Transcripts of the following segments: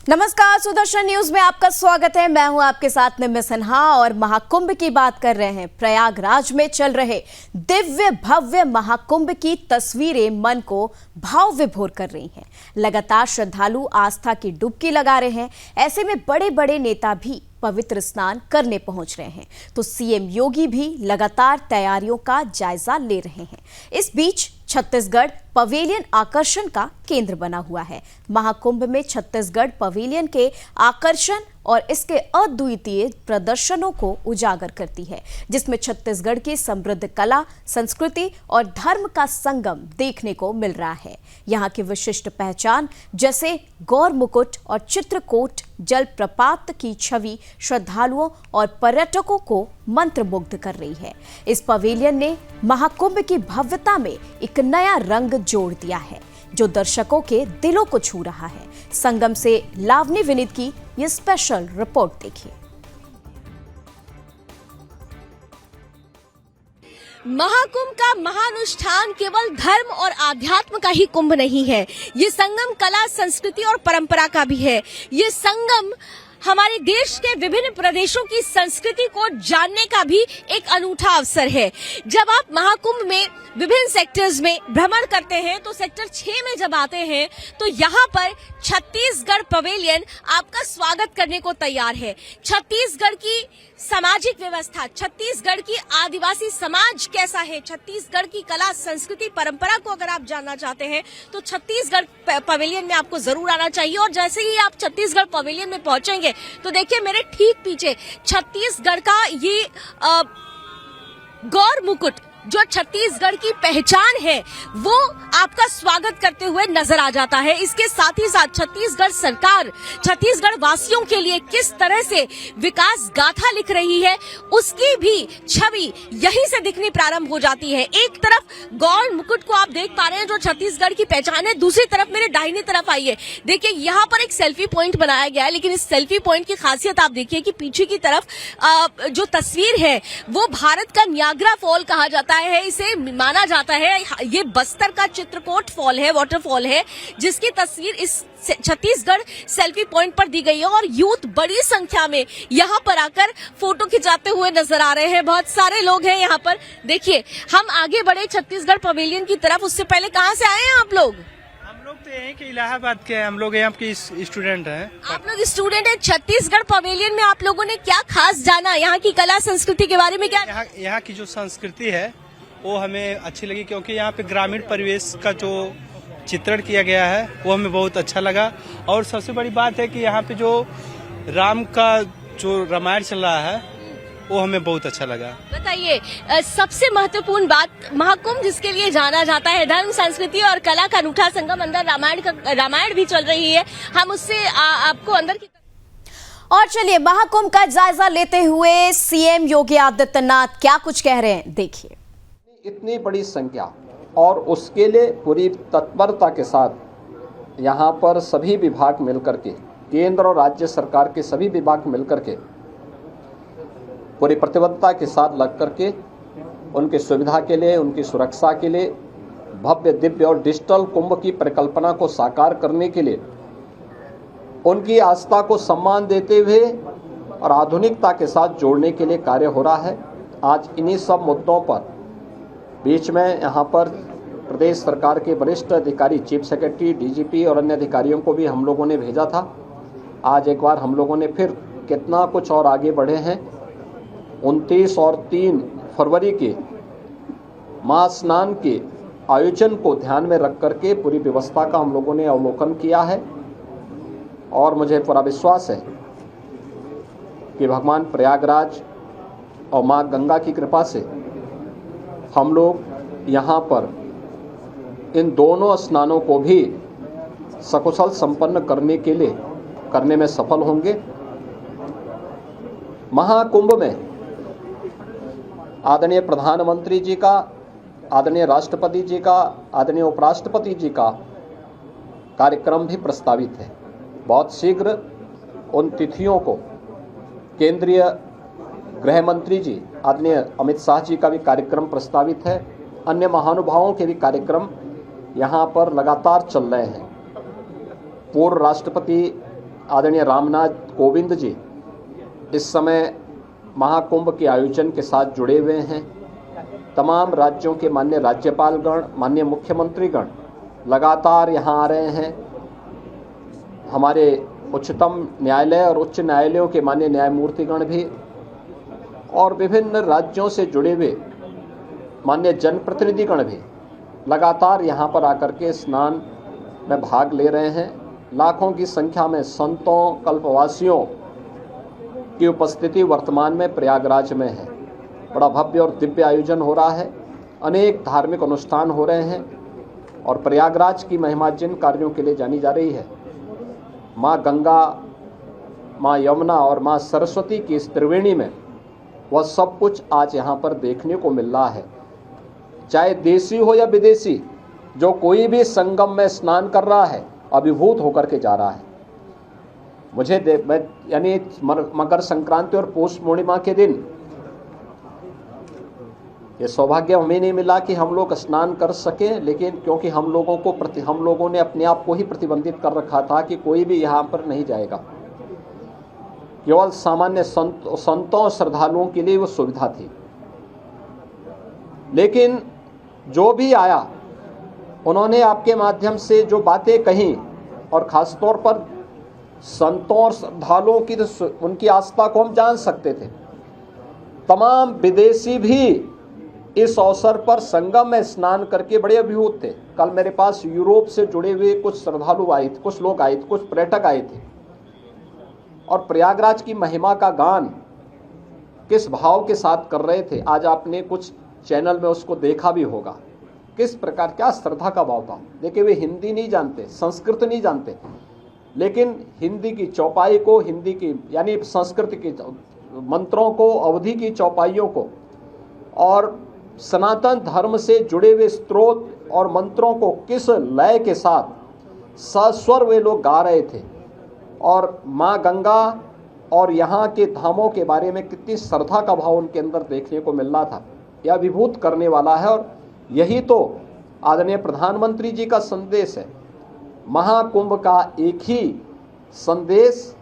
नमस्कार, सुदर्शन न्यूज में आपका स्वागत है। मैं हूं आपके साथ निम्न सिन्हा और महाकुंभ की बात कर रहे हैं। प्रयागराज में चल रहे दिव्य भव्य महाकुंभ की तस्वीरें मन को भाव विभोर कर रही हैं। लगातार श्रद्धालु आस्था की डुबकी लगा रहे हैं। ऐसे में बड़े बड़े नेता भी पवित्र स्नान करने पहुंच रहे हैं, तो सीएम योगी भी लगातार तैयारियों का जायजा ले रहे हैं। इस बीच छत्तीसगढ़ पवेलियन आकर्षण का केंद्र बना हुआ है। महाकुंभ में छत्तीसगढ़ पवेलियन के आकर्षण और इसके अद्वितीय प्रदर्शनों को उजागर करती है, जिसमें छत्तीसगढ़ की समृद्ध कला, संस्कृति और धर्म का संगम देखने को मिल रहा है। यहाँ की विशिष्ट पहचान जैसे गौर मुकुट और चित्रकूट जलप्रपात की छवि श्रद्धालुओं और पर्यटकों को मंत्रमुग्ध कर रही है। इस पवेलियन ने महाकुंभ की भव्यता में एक नया रंग जोड़ दिया है, जो दर्शकों के दिलों को छू रहा है। संगम से लावनी विनीत की ये स्पेशल रिपोर्ट देखिए। महाकुंभ का महानुष्ठान केवल धर्म और आध्यात्म का ही कुंभ नहीं है, ये संगम कला, संस्कृति और परंपरा का भी है। ये संगम हमारे देश के विभिन्न प्रदेशों की संस्कृति को जानने का भी एक अनूठा अवसर है। जब आप महाकुंभ में विभिन्न सेक्टर्स में भ्रमण करते हैं तो सेक्टर 6 में जब आते हैं तो यहाँ पर छत्तीसगढ़ पवेलियन आपका स्वागत करने को तैयार है। छत्तीसगढ़ की सामाजिक व्यवस्था, छत्तीसगढ़ की आदिवासी समाज कैसा है, छत्तीसगढ़ की कला, संस्कृति, परंपरा को अगर आप जानना चाहते हैं तो छत्तीसगढ़ पवेलियन में आपको जरूर आना चाहिए। और जैसे ही आप छत्तीसगढ़ पवेलियन में पहुंचेंगे तो देखिए मेरे ठीक पीछे छत्तीसगढ़ का ये गौर मुकुट, जो छत्तीसगढ़ की पहचान है, वो आपका स्वागत करते हुए नजर आ जाता है। इसके साथ ही साथ छत्तीसगढ़ सरकार छत्तीसगढ़ वासियों के लिए किस तरह से विकास गाथा लिख रही है, उसकी भी छवि यहीं से दिखनी प्रारंभ हो जाती है। एक तरफ गौर मुकुट को आप देख पा रहे हैं जो छत्तीसगढ़ की पहचान है, दूसरी तरफ मेरे दाहिनी तरफ आइए, देखिए यहाँ पर एक सेल्फी पॉइंट बनाया गया है। लेकिन इस सेल्फी पॉइंट की खासियत आप देखिए कि पीछे की तरफ जो तस्वीर है वो भारत का नियाग्रा फॉल कहा जाता है। इसे माना जाता है ये बस्तर का चित्रकूट फॉल है, वाटरफॉल है, जिसकी तस्वीर इस छत्तीसगढ़ सेल्फी पॉइंट पर दी गई है। और यूथ बड़ी संख्या में यहाँ पर आकर फोटो खिंचाते हुए नजर आ रहे हैं। बहुत सारे लोग हैं यहाँ पर। देखिए हम आगे बढ़े छत्तीसगढ़ पवेलियन की तरफ। उससे पहले कहाँ से आए हैं आप लोग? हम लोग तो यहीं के इलाहाबाद के हैं। हम लोग यहाँ के स्टूडेंट हैं। आप लोग स्टूडेंट हैं। छत्तीसगढ़ पवेलियन में आप लोगों ने क्या खास जाना, यहाँ की कला संस्कृति के बारे में क्या? यहाँ की जो संस्कृति है वो हमें अच्छी लगी, क्योंकि यहाँ पे ग्रामीण परिवेश का जो चित्रण किया गया है वो हमें बहुत अच्छा लगा। और सबसे बड़ी बात है कि यहाँ पे जो राम का जो रामायण चल रहा है वो हमें बहुत अच्छा लगा। बताइए सबसे महत्वपूर्ण बात, महाकुंभ जिसके लिए जाना जाता है, धर्म, संस्कृति और कला का अनूठा संगम, अंदर रामायण भी चल रही है। हम उससे आपको अंदर की और चलिए महाकुंभ का जायजा लेते हुए सीएम योगी आदित्यनाथ क्या कुछ कह रहे हैं, देखिए। इतनी बड़ी संख्या और उसके लिए पूरी तत्परता के साथ यहाँ पर सभी विभाग मिलकर के, केंद्र और राज्य सरकार के सभी विभाग मिलकर के पूरी प्रतिबद्धता के साथ लग करके उनकी सुविधा के लिए, उनकी सुरक्षा के लिए भव्य, दिव्य और डिजिटल कुंभ की परिकल्पना को साकार करने के लिए, उनकी आस्था को सम्मान देते हुए और आधुनिकता के साथ जोड़ने के लिए कार्य हो रहा है। आज इन्हीं सब मुद्दों पर बीच में यहाँ पर प्रदेश सरकार के वरिष्ठ अधिकारी, चीफ सेक्रेटरी, डीजीपी और अन्य अधिकारियों को भी हम लोगों ने भेजा था। आज एक बार हम लोगों ने फिर कितना कुछ और आगे बढ़े हैं। 29 और 3 फरवरी के महास्नान के आयोजन को ध्यान में रख करके पूरी व्यवस्था का हम लोगों ने अवलोकन किया है। और मुझे पूरा विश्वास है कि भगवान प्रयागराज और माँ गंगा की कृपा से हम लोग यहाँ पर इन दोनों स्नानों को भी सकुशल संपन्न करने में सफल होंगे। महाकुंभ में आदरणीय प्रधानमंत्री जी का, आदरणीय राष्ट्रपति जी का, आदरणीय उपराष्ट्रपति जी का कार्यक्रम भी प्रस्तावित है। बहुत शीघ्र उन तिथियों को केंद्रीय गृह मंत्री जी आदरणीय अमित शाह जी का भी कार्यक्रम प्रस्तावित है। अन्य महानुभावों के भी कार्यक्रम यहाँ पर लगातार चल रहे हैं। पूर्व राष्ट्रपति आदरणीय रामनाथ कोविंद जी इस समय महाकुंभ के आयोजन के साथ जुड़े हुए हैं। तमाम राज्यों के माननीय राज्यपालगण, माननीय मुख्यमंत्रीगण लगातार यहाँ आ रहे हैं। हमारे उच्चतम न्यायालय और उच्च न्यायालयों के माननीय न्यायमूर्तिगण भी और विभिन्न राज्यों से जुड़े हुए माननीय जनप्रतिनिधिगण भी लगातार यहाँ पर आकर के स्नान में भाग ले रहे हैं। लाखों की संख्या में संतों, कल्पवासियों की उपस्थिति वर्तमान में प्रयागराज में है। बड़ा भव्य और दिव्य आयोजन हो रहा है, अनेक धार्मिक अनुष्ठान हो रहे हैं और प्रयागराज की महिमा जिन कार्यों के लिए जानी जा रही है, माँ गंगा, माँ यमुना और माँ सरस्वती की इस त्रिवेणी में, वह सब कुछ आज यहाँ पर देखने को मिल रहा है। चाहे देशी हो या विदेशी, जो कोई भी संगम में स्नान कर रहा है अभिभूत होकर के जा रहा है। मुझे यानी मकर संक्रांति और पौष पूर्णिमा के दिन ये सौभाग्य हमें नहीं मिला कि हम लोग स्नान कर सकें, लेकिन क्योंकि हम लोगों ने अपने आप को ही प्रतिबंधित कर रखा था कि कोई भी यहाँ पर नहीं जाएगा। केवल सामान्य संतों और श्रद्धालुओं के लिए वो सुविधा थी। लेकिन जो भी आया उन्होंने आपके माध्यम से जो बातें कही और ख़ासतौर पर संतों और श्रद्धालुओं की उनकी आस्था को हम जान सकते थे। तमाम विदेशी भी इस अवसर पर संगम में स्नान करके बड़े अभिभूत थे। कल मेरे पास यूरोप से जुड़े हुए कुछ श्रद्धालु आए थे, कुछ लोग आए थे, कुछ पर्यटक आए थे और प्रयागराज की महिमा का गान किस भाव के साथ कर रहे थे। आज आपने कुछ चैनल में उसको देखा भी होगा, किस प्रकार क्या श्रद्धा का भाव था। देखिए, वे हिंदी नहीं जानते, संस्कृत नहीं जानते, लेकिन हिंदी की चौपाई को, हिंदी की यानी संस्कृत की मंत्रों को, अवधि की चौपाइयों को और सनातन धर्म से जुड़े हुए स्त्रोत और मंत्रों को किस लय के साथ सस्वर वे लोग गा रहे थे और माँ गंगा और यहाँ के धामों के बारे में कितनी श्रद्धा का भाव उनके अंदर देखने को मिल रहा था। यह अभिभूत करने वाला है और यही तो आदरणीय प्रधानमंत्री जी का संदेश है। महाकुंभ का एक ही संदेश,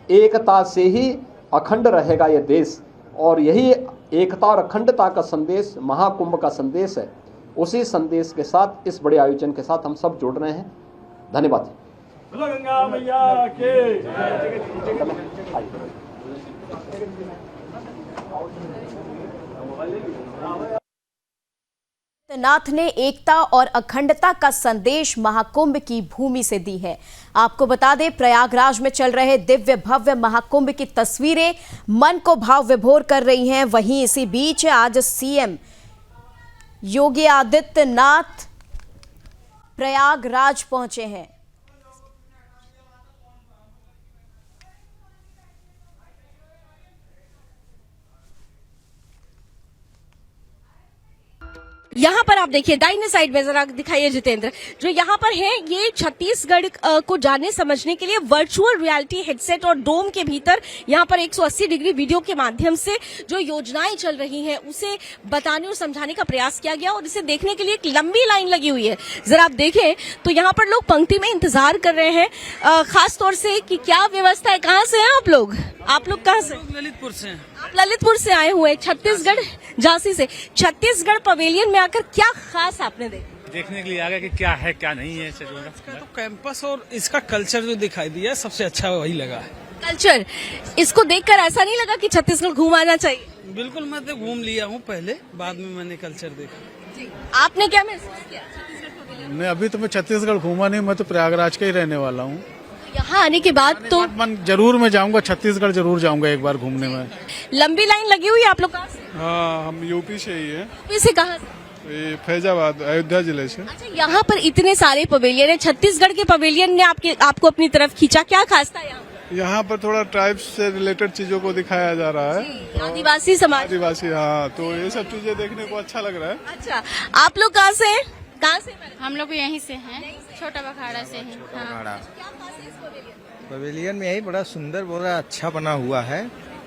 एकता से ही अखंड रहेगा यह देश, और यही एकता और अखंडता का संदेश महाकुंभ का संदेश है। उसी संदेश के साथ इस बड़े आयोजन के साथ हम सब जुड़ रहे हैं। धन्यवाद। गंगा मैया के नाथ ने एकता और अखंडता का संदेश महाकुंभ की भूमि से दी है। आपको बता दें, प्रयागराज में चल रहे दिव्य भव्य महाकुंभ की तस्वीरें मन को भाव विभोर कर रही हैं। वहीं इसी बीच आज सीएम योगी आदित्यनाथ प्रयागराज पहुंचे हैं। यहाँ पर आप देखिए, दाहिने साइड में जरा दिखाइए जितेंद्र, जो यहाँ पर है ये छत्तीसगढ़ को जानने समझने के लिए वर्चुअल रियलिटी हेडसेट और डोम के भीतर यहाँ पर 180 डिग्री वीडियो के माध्यम से जो योजनाएं चल रही हैं उसे बताने और समझाने का प्रयास किया गया और इसे देखने के लिए एक लंबी लाइन लगी हुई है। जरा आप देखें तो यहाँ पर लोग पंक्ति में इंतजार कर रहे हैं, खास तौर से कि क्या व्यवस्था है। कहाँ से हैं आप लोग? आप लोग कहाँ से? ललितपुर से। आप ललितपुर से आए हुए, छत्तीसगढ़ झांसी से। छत्तीसगढ़ पवेलियन में आकर क्या खास आपने देखने के लिए आ गया कि क्या है क्या नहीं है। इसका तो कैंपस और इसका कल्चर जो दिखाई दिया सबसे अच्छा वही लगा है। कल्चर, इसको देखकर ऐसा नहीं लगा कि छत्तीसगढ़ घूम आना चाहिए? बिल्कुल, मैं तो घूम लिया हूँ पहले, बाद में मैंने कल्चर देखा। आपने क्या महसूस किया छत्तीसगढ़ पवेलियन? मैं अभी तो मैं छत्तीसगढ़ घूमा नहीं, मैं तो प्रयागराज का ही रहने वाला हूँ। यहाँ आने के बाद तो मन जरूर मैं जाऊंगा, छत्तीसगढ़ जरूर जाऊंगा एक बार घूमने में। लंबी लाइन लगी हुई है। आप लोग कहाँ से? हाँ, हम यूपी से ही है। यूपी से कहाँ से? ये फैजाबाद, अयोध्या जिले से। अच्छा, यहाँ पर इतने सारे पवेलियन है, छत्तीसगढ़ के पवेलियन ने आपको अपनी तरफ खींचा, क्या खास था यहाँ? यहाँ पर थोड़ा ट्राइब्स से रिलेटेड चीजों को दिखाया जा रहा है। आदिवासी समाज, आदिवासी, हाँ, तो ये सब चीजें देखने को अच्छा लग रहा है। अच्छा, आप लोग कहाँ से हैं? कहाँ से? हम लोग यहीं से हैं, छोटा बखाड़ा से हैं। हाँ। पवेलियन में यही बड़ा सुंदर, बड़ा अच्छा बना हुआ है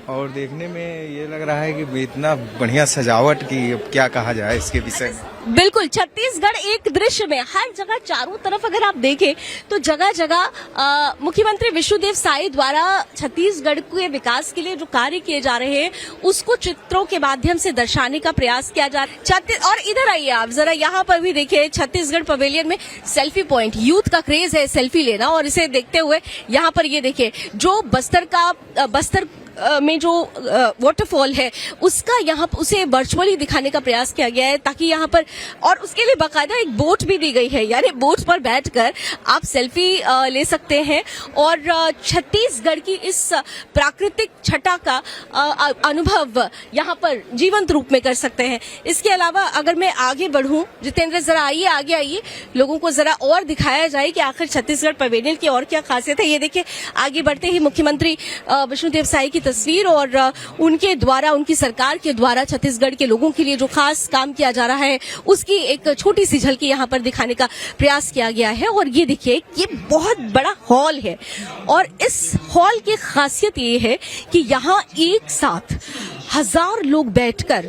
और देखने में ये लग रहा है कि इतना बढ़िया सजावट की अब क्या कहा जाए इसके विषय में। बिल्कुल, छत्तीसगढ़ एक दृश्य में हर जगह चारों तरफ अगर आप देखें तो जगह जगह मुख्यमंत्री विष्णुदेव साय द्वारा छत्तीसगढ़ के विकास के लिए जो कार्य किए जा रहे हैं उसको चित्रों के माध्यम से दर्शाने का प्रयास किया जा रहा है। और इधर आइए आप जरा, यहाँ पर भी देखिए छत्तीसगढ़ पवेलियन में सेल्फी पॉइंट, यूथ का क्रेज है सेल्फी लेना, और इसे देखते हुए यहाँ पर ये देखिए जो बस्तर में जो वाटरफॉल है उसका यहाँ उसे वर्चुअली दिखाने का प्रयास किया गया है ताकि यहाँ पर, और उसके लिए बाकायदा एक बोट भी दी गई है, यानी बोट पर बैठकर आप सेल्फी ले सकते हैं और छत्तीसगढ़ की इस प्राकृतिक छटा का अनुभव यहाँ पर जीवंत रूप में कर सकते हैं। इसके अलावा अगर मैं आगे बढ़ूं, जितेंद्र जरा आइए, आगे आइए, लोगों को जरा और दिखाया जाए कि आखिर छत्तीसगढ़ पवेलियन की और क्या खासियत है। ये देखिए आगे बढ़ते ही मुख्यमंत्री विष्णुदेव साय की तस्वीर और उनके द्वारा, उनकी सरकार के द्वारा छत्तीसगढ़ के लोगों के लिए जो खास काम किया जा रहा है उसकी एक छोटी सी झलकी यहाँ पर दिखाने का प्रयास किया गया है। और ये देखिए ये बहुत बड़ा हॉल है और इस हॉल की खासियत ये है कि यहाँ एक साथ 1000 लोग बैठकर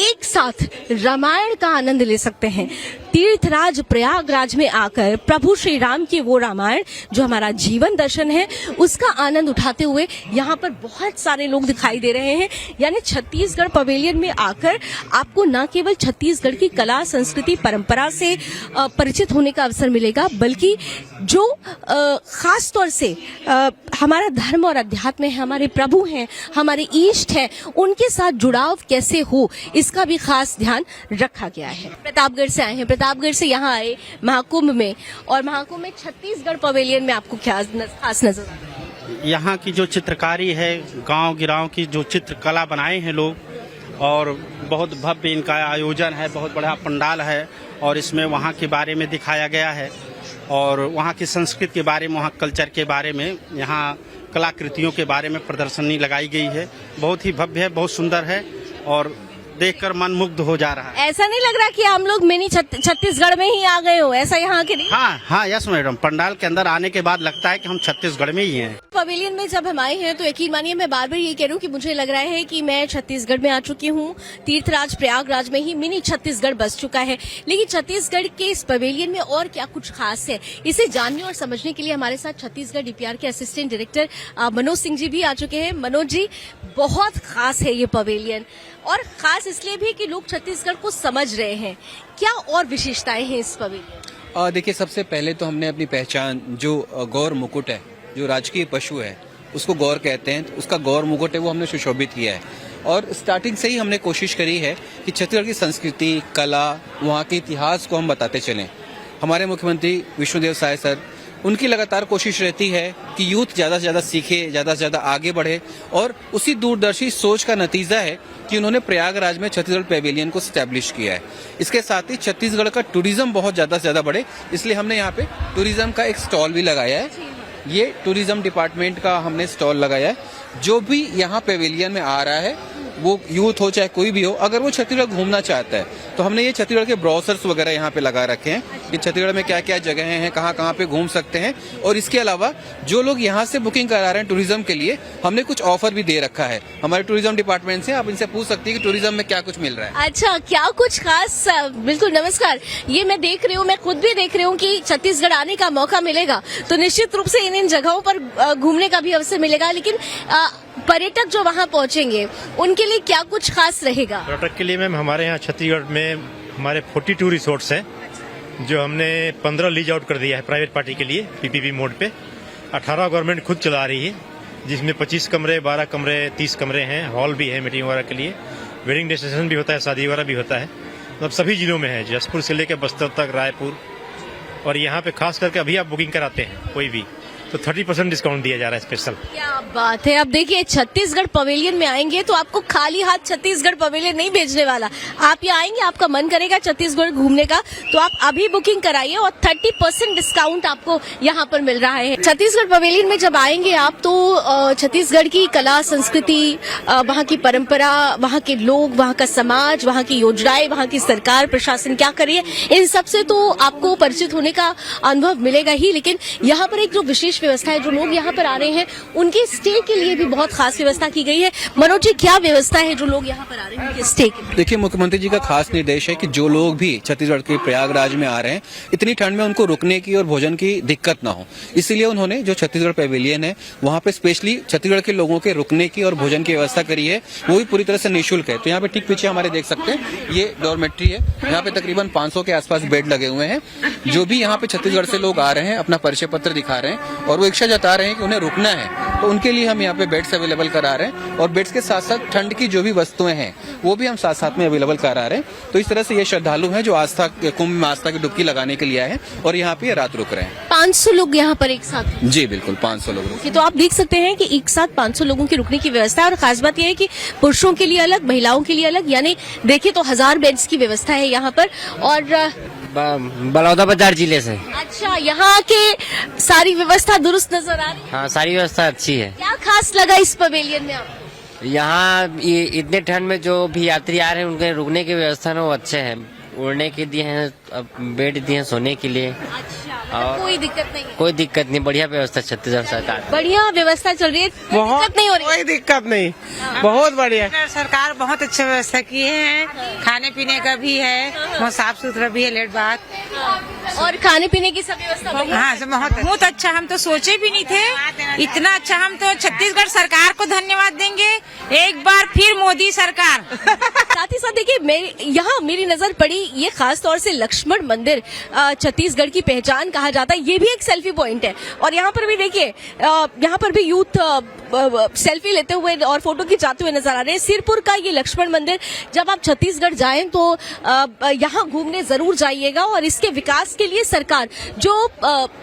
एक साथ रामायण का आनंद ले सकते हैं। तीर्थराज प्रयागराज में आकर प्रभु श्री राम की वो रामायण जो हमारा जीवन दर्शन है उसका आनंद उठाते हुए यहाँ पर बहुत सारे लोग दिखाई दे रहे हैं। यानी छत्तीसगढ़ पवेलियन में आकर आपको न केवल छत्तीसगढ़ की कला, संस्कृति, परंपरा से परिचित होने का अवसर मिलेगा, बल्कि जो खास तौर से हमारा धर्म और अध्यात्म है, हमारे प्रभु हैं, हमारे इष्ट हैं, उनके साथ जुड़ाव कैसे हो इसका भी खास ध्यान रखा गया है। प्रतापगढ़ से आए हैं, प्रतापगढ़ से यहाँ आए महाकुंभ में, और महाकुंभ में छत्तीसगढ़ पवेलियन में आपको क्या खास नजर आता है? यहाँ की जो चित्रकारी है, गांव गिराव की जो चित्रकला बनाए हैं लोग, और बहुत भव्य इनका आयोजन है, बहुत बड़ा पंडाल है और इसमें वहाँ के बारे में दिखाया गया है और वहाँ की संस्कृति के बारे में, वहाँ कल्चर के बारे में, यहाँ कलाकृतियों के बारे में प्रदर्शनी लगाई गई है। बहुत ही भव्य है, बहुत सुंदर है और देखकर मन मुग्ध हो जा रहा है। ऐसा नहीं लग रहा कि हम लोग मिनी छत्तीसगढ़ में ही आ गए हो, ऐसा यहाँ के नहीं? हाँ, यस मैडम, पंडाल के अंदर आने के बाद लगता है कि हम छत्तीसगढ़ में ही हैं। पवेलियन में जब हम आए हैं तो यकीन मानिए मैं बार बार ये कह रही हूँ कि मुझे लग रहा है कि मैं छत्तीसगढ़ में आ चुकी हूँ। तीर्थराज प्रयागराज में ही मिनी छत्तीसगढ़ बस चुका है, लेकिन छत्तीसगढ़ के इस पवेलियन में और क्या कुछ खास है, इसे जानने और समझने के लिए हमारे साथ छत्तीसगढ़ डीपीआर के असिस्टेंट डायरेक्टर मनोज सिंह जी भी आ चुके हैं। मनोज जी, बहुत खास है ये पवेलियन, और खास इसलिए भी कि लोग छत्तीसगढ़ को समझ रहे हैं, क्या और विशेषताएं हैं इस पवेलियन? देखिए, सबसे पहले तो हमने अपनी पहचान, जो गौर मुकुट है, जो राजकीय पशु है उसको गौर कहते हैं, उसका गौर मुकुट है वो हमने सुशोभित किया है। और स्टार्टिंग से ही हमने कोशिश करी है कि छत्तीसगढ़ की संस्कृति, कला, वहाँ के इतिहास को हम बताते चलें। हमारे मुख्यमंत्री विष्णुदेव साय सर, उनकी लगातार कोशिश रहती है कि यूथ ज़्यादा से ज़्यादा सीखे, ज़्यादा से ज़्यादा आगे बढ़े, और उसी दूरदर्शी सोच का नतीजा है कि उन्होंने प्रयागराज में छत्तीसगढ़ पवेलियन को स्टैब्लिश किया है। इसके साथ ही छत्तीसगढ़ का टूरिज्म बहुत ज़्यादा से ज़्यादा बढ़े, इसलिए हमने यहाँ पे टूरिज्म का एक स्टॉल भी लगाया है। ये टूरिज्म डिपार्टमेंट का हमने स्टॉल लगाया है। जो भी यहाँ पवेलियन में आ रहा है, वो यूथ हो चाहे कोई भी हो, अगर वो छत्तीसगढ़ घूमना चाहता है तो हमने ये छत्तीसगढ़ के ब्रोशर्स वगैरह यहाँ पे लगा रखे हैं कि छत्तीसगढ़ में क्या क्या जगह हैं, कहाँ कहाँ पे घूम सकते हैं। और इसके अलावा जो लोग यहाँ से बुकिंग करा रहे हैं टूरिज्म के लिए, हमने कुछ ऑफर भी दे रखा है हमारे टूरिज्म डिपार्टमेंट से। आप इनसे पूछ सकती है कि टूरिज्म में क्या कुछ मिल रहा है। अच्छा, क्या कुछ खास? बिल्कुल, नमस्कार। ये मैं देख रही हूँ, मैं खुद भी देख रही हूँ कि छत्तीसगढ़ आने का मौका मिलेगा तो निश्चित रूप से इन जगहों पर घूमने का भी अवसर मिलेगा, लेकिन पर्यटक जो वहाँ पहुँचेंगे उनके लिए क्या कुछ खास रहेगा? पर्यटक के लिए मैम, हमारे यहाँ छत्तीसगढ़ में हमारे 42 रिसोर्ट्स हैं जो हमने 15 लीज आउट कर दिया है प्राइवेट पार्टी के लिए पीपीपी मोड पे। 18 गवर्नमेंट खुद चला रही है, जिसमें 25 कमरे, 12 कमरे, 30 कमरे हैं, हॉल भी है मीटिंग वगैरह के लिए, वेडिंग डेस्टिनेशन भी होता है, शादी वगैरह भी होता है। मतलब सभी जिलों में है, जसपुर से लेकर बस्तर तक, रायपुर। और यहाँ पे खास करके अभी आप बुकिंग कराते हैं कोई भी तो 30% डिस्काउंट दिया जा रहा है स्पेशल। क्या बात है। अब देखिए, छत्तीसगढ़ पवेलियन में आएंगे तो आपको खाली हाथ छत्तीसगढ़ पवेलियन नहीं भेजने वाला। आप यहाँ आएंगे, आपका मन करेगा छत्तीसगढ़ घूमने का, तो आप अभी बुकिंग कराइए और 30% डिस्काउंट आपको यहाँ पर मिल रहा है। छत्तीसगढ़ पवेलियन में जब आएंगे आप तो छत्तीसगढ़ की कला, संस्कृति, वहाँ की परंपरा, वहाँ के लोग, वहाँ का समाज, वहाँ की योजनाएं, वहाँ की सरकार, प्रशासन क्या कर रही है, इन सबसे तो आपको परिचित होने का अनुभव मिलेगा ही। लेकिन यहाँ पर एक जो विशेष विशेष व्यवस्था है। जो लोग यहाँ पर आ रहे हैं उनके स्टे के लिए भी बहुत खास व्यवस्था की गई है। मनोज जी, क्या व्यवस्था है जो लोग यहाँ पर आ रहे हैं उनके स्टे के लिए? देखिए, मुख्यमंत्री जी का खास निर्देश है कि जो लोग भी छत्तीसगढ़ के प्रयागराज में आ रहे हैं, इतनी ठंड में उनको रुकने की और भोजन की दिक्कत ना हो, इसीलिए उन्होंने जो छत्तीसगढ़ पैवेलियन है वहाँ पे स्पेशली छत्तीसगढ़ के लोगों के रुकने की और भोजन की व्यवस्था करी है, वो भी पूरी तरह से निःशुल्क है। तो यहाँ पे ठीक पीछे हमारे देख सकते हैं ये डॉर्मेट्री है, यहाँ पे तकरीबन 500 के आसपास बेड लगे हुए हैं। जो भी यहाँ पे छत्तीसगढ़ से लोग आ रहे हैं अपना परिचय पत्र दिखा रहे हैं और वो इच्छा जता रहे हैं कि उन्हें रुकना है, तो उनके लिए हम यहाँ पे बेड्स अवेलेबल करा रहे हैं और बेड्स के साथ साथ ठंड की जो भी वस्तुएं हैं वो भी हम साथ साथ में अवेलेबल करा रहे हैं। तो इस तरह से ये श्रद्धालु हैं जो आस्था कुंभ में आस्था की डुबकी लगाने के लिए आए हैं और यहाँ पे रात रुक रहे हैं। 500 लोग यहाँ पर एक साथ? जी बिल्कुल, 500 लोग। तो आप देख सकते हैं कि एक साथ 500 लोगों के रुकने की व्यवस्था है और खास बात यह है कि पुरुषों के लिए अलग, महिलाओं के लिए अलग, यानी देखिए तो 1000 बेड्स की व्यवस्था है यहाँ पर। और बलौदाबाजार जिले से। अच्छा, यहाँ के सारी व्यवस्था दुरुस्त नजर आ रही है? हाँ, सारी व्यवस्था अच्छी है। क्या खास लगा इस पवेलियन में आपको? यहाँ ये इतने ठंड में जो भी यात्री आ रहे हैं उनके रुकने की व्यवस्था ना वो अच्छे हैं, उड़ने के दिए हैं, बेड दिए हैं सोने के लिए। अच्छा, और कोई दिक्कत नहीं है? कोई दिक्कत नहीं, बढ़िया व्यवस्था छत्तीसगढ़ सरकार। बढ़िया व्यवस्था चल रही है, दिक्कत नहीं हो रही? कोई दिक्कत नहीं, बहुत बढ़िया। सरकार बहुत अच्छी व्यवस्था किए हैं, खाने पीने का भी है, बहुत साफ सुथरा भी है, लेट बात और खाने पीने की सब व्यवस्था बढ़िया? हाँ, बहुत अच्छा। हम तो सोचे भी नहीं थे इतना अच्छा। हम तो छत्तीसगढ़ सरकार को धन्यवाद देंगे, एक बार फिर मोदी सरकार। साथ ही साथ देखिए, यहाँ मेरी नजर पड़ी ये खास तौर से लक्ष्मण मंदिर, छत्तीसगढ़ की पहचान कहा जाता है, ये भी एक सेल्फी पॉइंट है। और यहाँ पर भी देखिए, यहाँ पर भी यूथ सेल्फी लेते हुए और फोटो खिंचाते हुए नजर आ रहे हैं। सिरपुर का ये लक्ष्मण मंदिर, जब आप छत्तीसगढ़ जाएं तो यहाँ घूमने जरूर जाइएगा। और इसके विकास के लिए सरकार जो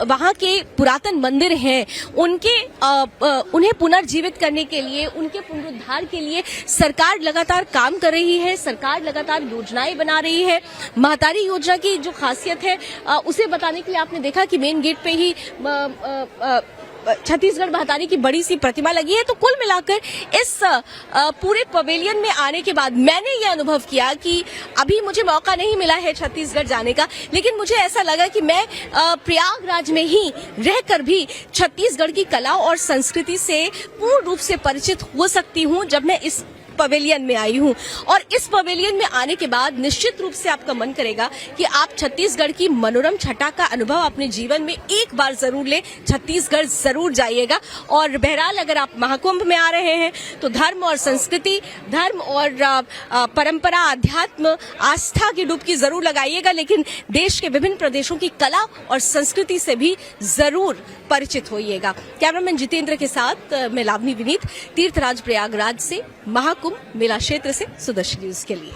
वहाँ के पुरातन मंदिर हैं उन्हें पुनर्जीवित करने के लिए, उनके पुनरुद्धार के लिए सरकार लगातार काम कर रही है। सरकार लगातार योजनाएं बना रही है। महतारी योजना की जो खासियत है उसे बताने के लिए आपने देखा कि मेन गेट पे ही छत्तीसगढ़ महतारी की बड़ी सी प्रतिमा लगी है। तो कुल मिलाकर इस पूरे पवेलियन में आने के बाद मैंने ये अनुभव किया कि अभी मुझे मौका नहीं मिला है छत्तीसगढ़ जाने का, लेकिन मुझे ऐसा लगा कि मैं प्रयागराज में ही रहकर भी छत्तीसगढ़ की कला और संस्कृति से पूर्ण रूप से परिचित हो सकती हूँ जब मैं इस पवेलियन में आई हूँ। और इस पवेलियन में आने के बाद निश्चित रूप से आपका मन करेगा कि आप छत्तीसगढ़ की मनोरम छटा का अनुभव अपने जीवन में एक बार जरूर ले, छत्तीसगढ़ जरूर जाइएगा। और बहरहाल अगर आप महाकुंभ में आ रहे हैं तो धर्म और संस्कृति, धर्म और परंपरा, अध्यात्म, आस्था की डुबकी जरूर लगाइएगा, लेकिन देश के विभिन्न प्रदेशों की कला और संस्कृति से भी जरूर परिचित होइएगा। कैमरामैन जितेंद्र के साथ मैं लावनी विनीत, तीर्थराज प्रयागराज से, महाकुंभ मेला क्षेत्र से, सुदर्शन न्यूज के लिए।